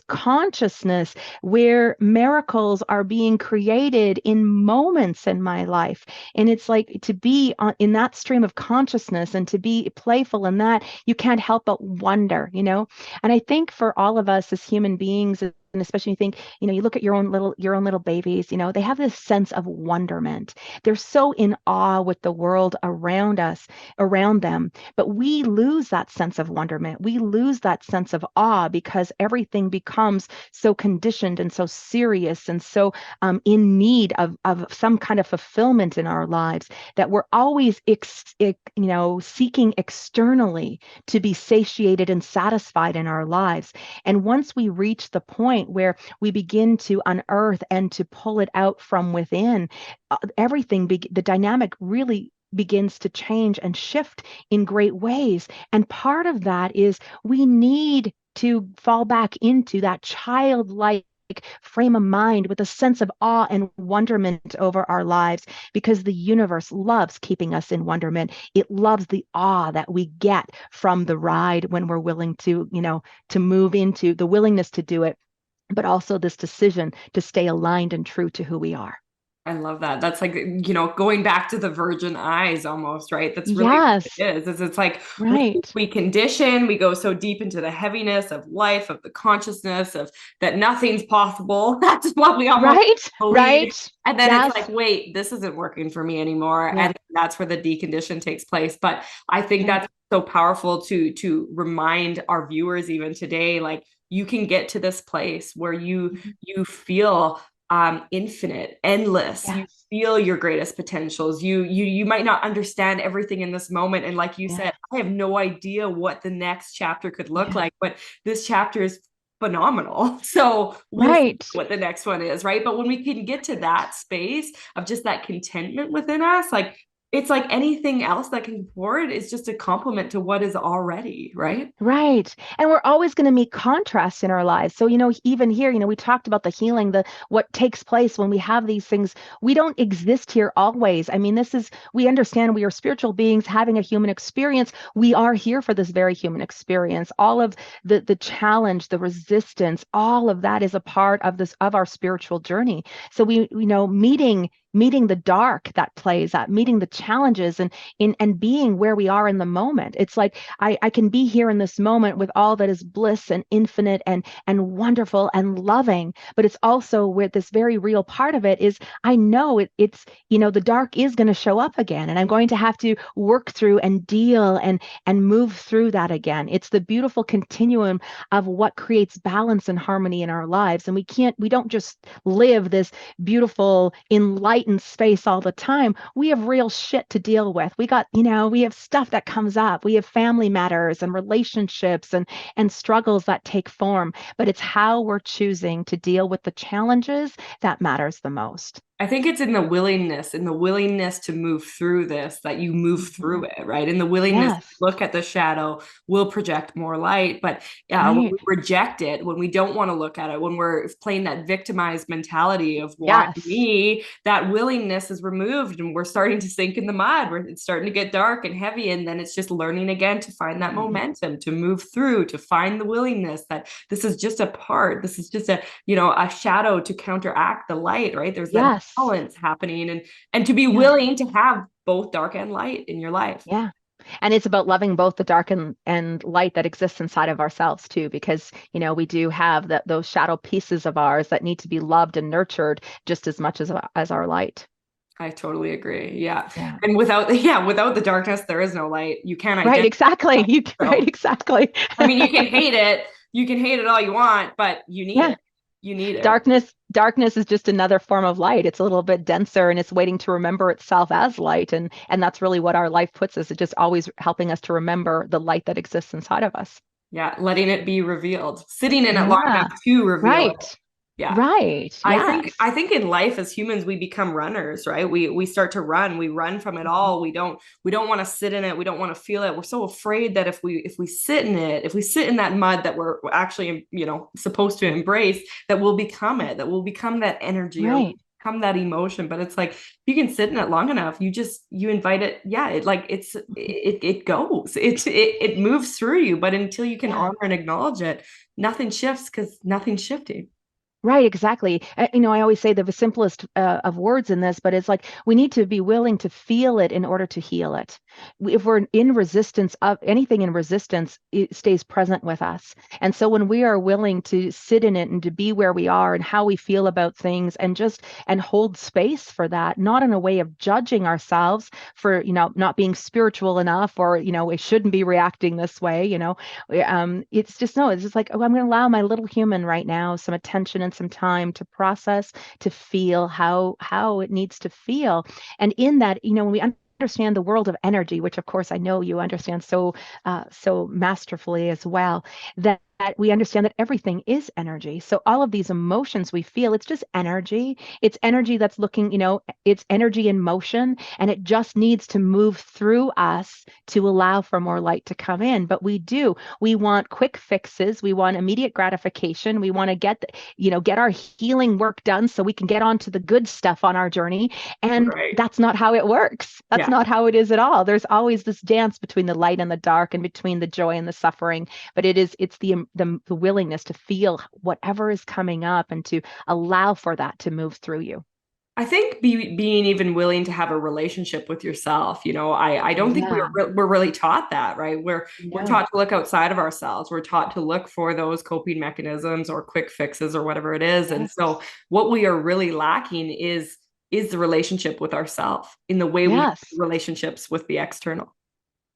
consciousness where miracles are being created in moments in my life. And it's like to be in that stream of consciousness and to be playful in that, you can't help but wonder. And I think for all of us as human beings, and especially you think, you look at your own little babies, they have this sense of wonderment. They're so in awe with the world around us, around them. But we lose that sense of wonderment. We lose that sense of awe because everything becomes so conditioned and so serious and so in need of some kind of fulfillment in our lives that we're always seeking externally to be satiated and satisfied in our lives. And once we reach the point point where we begin to unearth and to pull it out from within, the dynamic really begins to change and shift in great ways. And part of that is we need to fall back into that childlike frame of mind with a sense of awe and wonderment over our lives, because the universe loves keeping us in wonderment. It loves the awe that we get from the ride when we're willing to, to move into the willingness to do it, but also this decision to stay aligned and true to who we are. I love that. That's like, going back to the virgin eyes almost, right? That's really what Yes, it is. It's like right, we condition, we go so deep into the heaviness of life, of the consciousness of that nothing's possible. That's what we almost right, believe. right. And then it's Yes, like, wait, this isn't working for me anymore. yeah, And that's where the decondition takes place. But I think yeah. that's so powerful to remind our viewers even today, like you can get to this place where Mhm. you feel infinite, endless. You Yes, feel your greatest potentials. You might not understand everything in this moment, and like you yeah, said, I have no idea what the next chapter could look yeah, like, but this chapter is phenomenal. So we'll see right. what the next one is, right? But when we can get to that space of just that contentment within us, like it's like anything else that can forward is just a complement to what is already, right? Right. And we're always going to meet contrasts in our lives. So, even here, we talked about the healing, the what takes place when we have these things. We don't exist here always. I mean, we understand we are spiritual beings having a human experience. We are here for this very human experience. All of the challenge, the resistance, all of that is a part of our spiritual journey. So meeting the dark that plays out, meeting the challenges and being where we are in the moment. It's like I can be here in this moment with all that is bliss and infinite and wonderful and loving, but it's also with this very real part of it is I know the dark is going to show up again, and I'm going to have to work through and deal and move through that again. It's the beautiful continuum of what creates balance and harmony in our lives, and we don't just live this beautiful enlightened space all the time. We have real shit to deal with. We have stuff that comes up. We have family matters and relationships and struggles that take form, but it's how we're choosing to deal with the challenges that matters the most. I think it's in the willingness to move through this, that you move Mhm. through it, right? In the willingness to Yes, look at the shadow will project more light. But when right. we reject it, when we don't want to look at it, when we're playing that victimized mentality of why Yes. me, that willingness is removed and we're starting to sink in the mud. It's starting to get dark and heavy. And then it's just learning again to find that Mhm. momentum, to move through, to find the willingness that this is just a part. This is just a shadow to counteract the light, right? There's that Yes. balance happening, and to be Yeah. willing to have both dark and light in your life. Yeah. And it's about loving both the dark and light that exists inside of ourselves too, because we do have those shadow pieces of ours that need to be loved and nurtured just as much as our light. I totally agree. Yeah. Yeah. And without the darkness, there is no light. You can't Right, identify exactly. that. Right, So, exactly. I mean, you can hate it. You can hate it all you want, but you need Yeah. it. You need it. Darkness is just another form of light. It's a little bit denser and it's waiting to remember itself as light. And that's really what our life puts us. It's just always helping us to remember the light that exists inside of us. Yeah. Letting it be revealed, sitting in it long Yeah. enough to reveal it. Right. Yeah. Right. I Yes. think in life as humans we become runners, right? We start to run. We run from it all. We don't want to sit in it. We don't want to feel it. We're so afraid that if we sit in it, if we sit in that mud that we're actually, supposed to embrace, that we'll become it, that we'll become that energy or Right. become that emotion. But it's like you can sit in it long enough, you invite it. Yeah, it goes. It moves through you. But until you can Yeah. honor and acknowledge it, nothing shifts because nothing's shifting. Right, exactly. I always say the simplest of words in this, but it's like we need to be willing to feel it in order to heal it. If we're in resistance of anything in resistance, it stays present with us. And so when we are willing to sit in it and to be where we are and how we feel about things and hold space for that, not in a way of judging ourselves for, not being spiritual enough or, we shouldn't be reacting this way, it's just no, it's just like, oh, I'm going to allow my little human right now some attention and some time to process, to feel how it needs to feel. And in that, when we understand the world of energy, which of course I know you understand so masterfully as well, that we understand that everything is energy. So all of these emotions we feel, it's just energy. It's energy that's looking, it's energy in motion, and it just needs to move through us to allow for more light to come in. But we want quick fixes. We want immediate gratification. We want to get our healing work done so we can get on to the good stuff on our journey. And Right. that's not how it works. That's Yeah. not how it is at all. There's always this dance between the light and the dark, and between the joy and the suffering. But it's the willingness to feel whatever is coming up and to allow for that to move through you. I think being even willing to have a relationship with yourself, I don't think Yeah. we're really taught that, right? We're No. taught to look outside of ourselves. We're taught to look for those coping mechanisms or quick fixes or whatever it is. And Yes. so what we are really lacking is the relationship with ourselves in the way we have Yes. relationships with the external.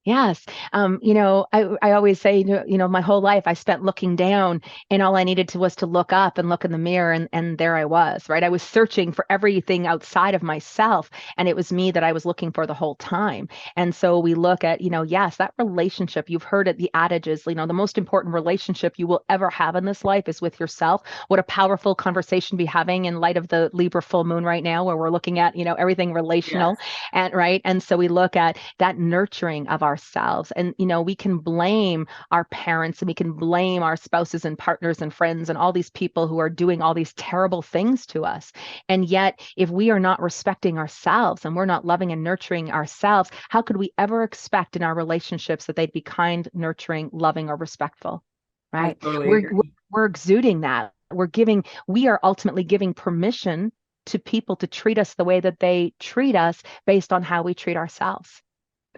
Yes. I always say, my whole life I spent looking down, and all I needed to was to look up and look in the mirror, and there I was, right? I was searching for everything outside of myself, and it was me that I was looking for the whole time. And so we look at, yes, that relationship, you've heard it, the adages, the most important relationship you will ever have in this life is with yourself. What a powerful conversation to be having in light of the Libra full moon right now, where we're looking at, everything relational, Yes. and right. And so we look at that nurturing of ourselves. And, we can blame our parents, and we can blame our spouses and partners and friends and all these people who are doing all these terrible things to us. And yet, if we are not respecting ourselves and we're not loving and nurturing ourselves, how could we ever expect in our relationships that they'd be kind, nurturing, loving, or respectful? I Right? totally We're, we're, agree. we're exuding that. We are ultimately giving permission to people to treat us the way that they treat us based on how we treat ourselves.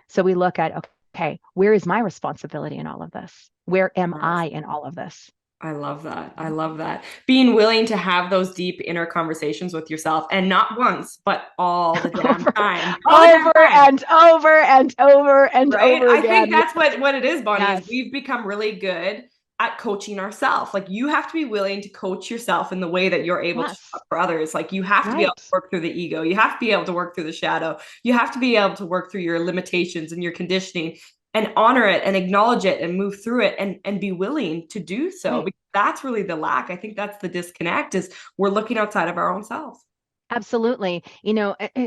So we look at, okay, where is my responsibility in all of this? Where am Yes. I in all of this? I love that. I love that. Being willing to have those deep inner conversations with yourself, and not once, but all the damn over, time. All the damn over time. and over and over and Right? over I think again. that's what it is, Bonnie, is Yes. we've become really good at coaching ourselves. Like you have to be willing to coach yourself in the way that you're able to show up Yes. for others. Like you have to be able to Right. work through the ego. You have to be able to work through the shadow. You have to be able to work through your limitations and your conditioning and honor it and acknowledge it and move through it and be willing to do so. Right. Because that's really the lack. I think that's the disconnect is we're looking outside of our own selves. Absolutely.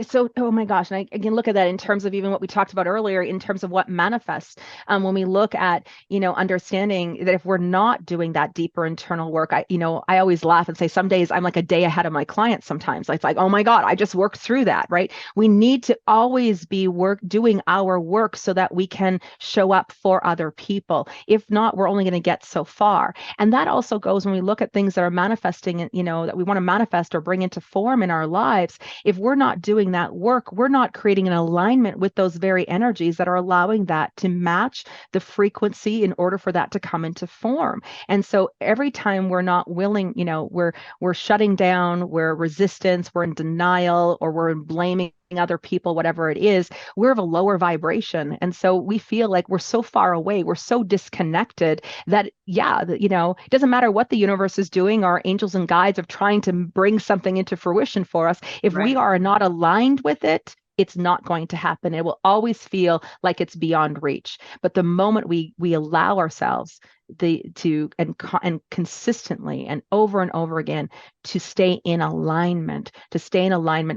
So, oh my gosh, and I can look at that in terms of even what we talked about earlier, in terms of what manifests. When we look at, understanding that if we're not doing that deeper internal work, I always laugh and say some days I'm like a day ahead of my clients sometimes. It's like, oh my God, I just worked through that, right? We need to always be doing our work so that we can show up for other people. If not, we're only going to get so far. And that also goes when we look at things that are manifesting, that we want to manifest or bring into form in our lives. If we're not doing that work, we're not creating an alignment with those very energies that are allowing that to match the frequency in order for that to come into form. And so every time we're not willing, we're shutting down, we're resistance, we're in denial, or we're in blaming other people, whatever it is, we're of a lower vibration. And so we feel like we're so far away, we're so disconnected that, yeah, it doesn't matter what the universe is doing, our angels and guides of trying to bring something into fruition for us. If we Right. are not aligned with it, it's not going to happen. It will always feel like it's beyond reach. But the moment we allow ourselves and consistently and over again to stay in alignment,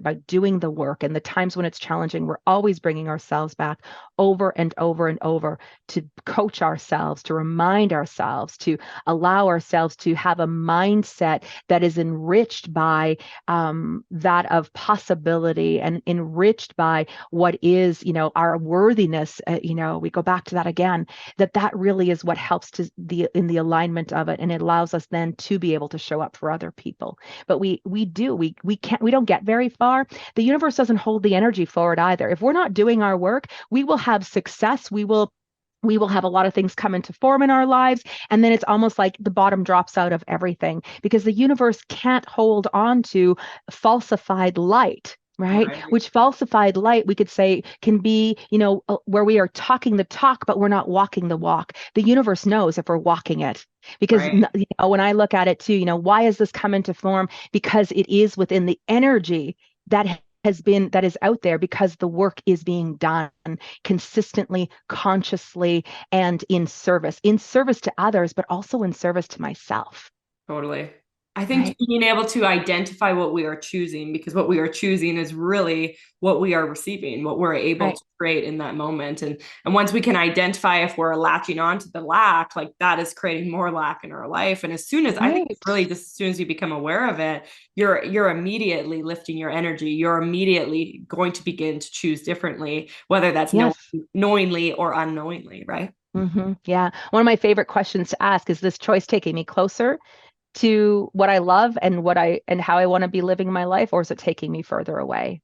by doing the work. And the times when it's challenging, we're always bringing ourselves back over and over and over to coach ourselves, to remind ourselves, to allow ourselves to have a mindset that is enriched by that of possibility, and enriched by what is, our worthiness. We go back to that again, that really is what helps to in the alignment of it, and it allows us then to be able to show up for other people. But we don't get very far. The universe doesn't hold the energy for it either. If we're not doing our work, we will have success. We will have a lot of things come into form in our lives. And then it's almost like the bottom drops out of everything, because the universe can't hold on to falsified light. Right. Right. Which falsified light we could say can be, where we are talking the talk, but we're not walking the walk. The universe knows if we're walking it. Because, Right. when I look at it too, why has this come into form? Because it is within the energy that that is out there because the work is being done consistently, consciously, and in service to others, but also in service to myself. Totally. I think Right. being able to identify what we are choosing, because what we are choosing is really what we are receiving, what we're able Right. to create in that moment. And once we can identify if we're latching on to the lack, like that is creating more lack in our life. And as soon as I think it's Right. really just as soon as you become aware of it, you're immediately lifting your energy. You're immediately going to begin to choose differently, whether that's Yes. knowingly or unknowingly, right? Yeah. One of my favorite questions to ask is this choice taking me closer to what I love and how I want to be living my life, or is it taking me further away?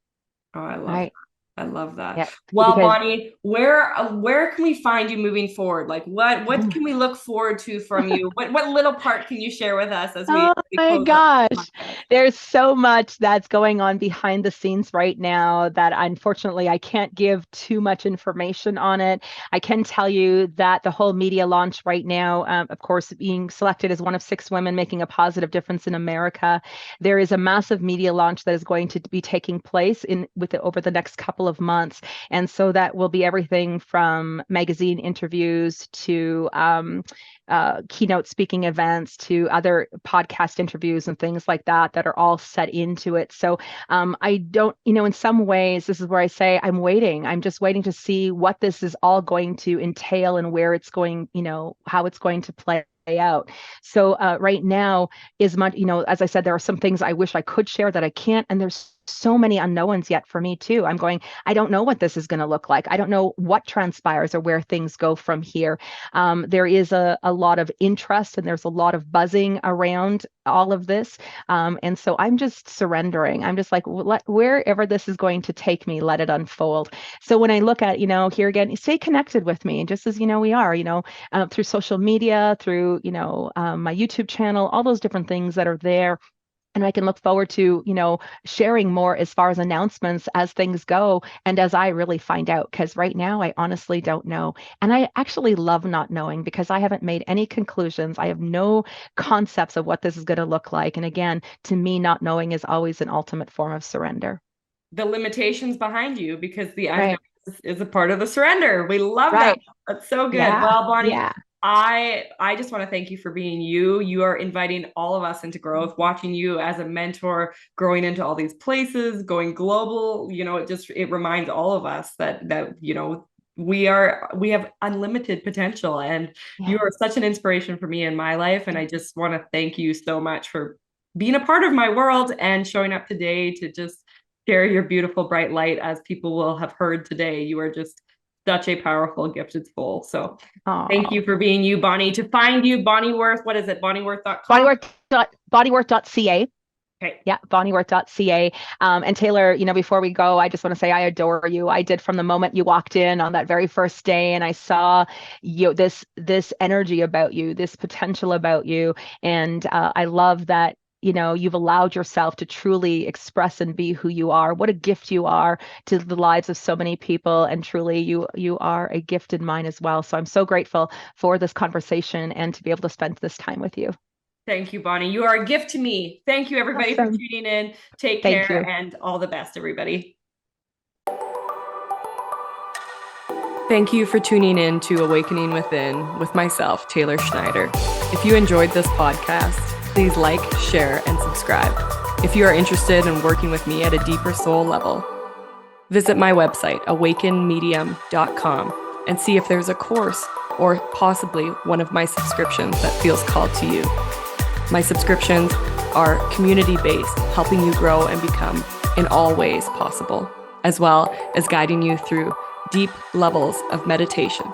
Oh, I love that. Right. I love that. Yeah. Well, Because Bonnie, where can we find you moving forward? Like what can we look forward to from you? What little part can you share with us as oh we my close up the gosh, podcast? there's so much that's going on behind the scenes right now that unfortunately I can't give too much information on it. I can tell you that the whole media launch right now, of course, being selected as one of 6 women making a positive difference in America, there is a massive media launch that is going to be taking place over the next couple of months, and so that will be everything from magazine interviews to keynote speaking events to other podcast interviews and things like that that are all set into it. So I don't, in some ways, this is where I say I'm waiting. I'm just waiting to see what this is all going to entail and where it's going, how it's going to play out. So right now is much, as I said, there are some things I wish I could share that I can't, and there's so many unknowns yet for me too. I don't know what this is going to look like. I don't know what transpires or where things go from here. There is a lot of interest and there's a lot of buzzing around all of this. And so I'm just surrendering. I'm just like, wherever this is going to take me, let it unfold. So when I look at, here again, stay connected with me, just as, we are, through social media, through, my YouTube channel, all those different things that are there. And I can look forward to, sharing more as far as announcements as things go and as I really find out, because right now I honestly don't know. And I actually love not knowing because I haven't made any conclusions. I have no concepts of what this is going to look like. And again, to me, not knowing is always an ultimate form of surrender. The limitations behind you, because the unknown Right. is a part of the surrender. We love that. Right. That's so good. Yeah. Well, Bonnie, Yeah. I just want to thank you for being you. You are inviting all of us into growth, watching you as a mentor, growing into all these places, going global. It reminds all of us that we have unlimited potential, and you Yeah. are such an inspiration for me in my life. And I just want to thank you so much for being a part of my world and showing up today to just share your beautiful bright light. As people will have heard today, you are just such a powerful gifted soul. So thank you Oh. for being you, Bonnie. To find you, Bonnie Wirth, what is it? BonnieWirth.com? Bodywork.ca. Okay. Yeah, bonnieworth.ca. And Taylor, before we go, I just want to say I adore you. I did from the moment you walked in on that very first day, and I saw this energy about you, this potential about you, and I love that. You've allowed yourself to truly express and be who you are. What a gift you are to the lives of so many people, and truly, you are a gift in mine as well. So I'm so grateful for this conversation and to be able to spend this time with you. Thank you, Bonnie. You are a gift to me. Thank you, everybody, for Awesome. tuning in. Take Thank care you. and all the best, everybody. Thank you for tuning in to Awakening Within with myself, Taylor Schneider. If you enjoyed this podcast, please like, share, and subscribe. If you are interested in working with me at a deeper soul level, visit my website, awakenmedium.com, and see if there's a course or possibly one of my subscriptions that feels called to you. My subscriptions are community-based, helping you grow and become in all ways possible, as well as guiding you through deep levels of meditation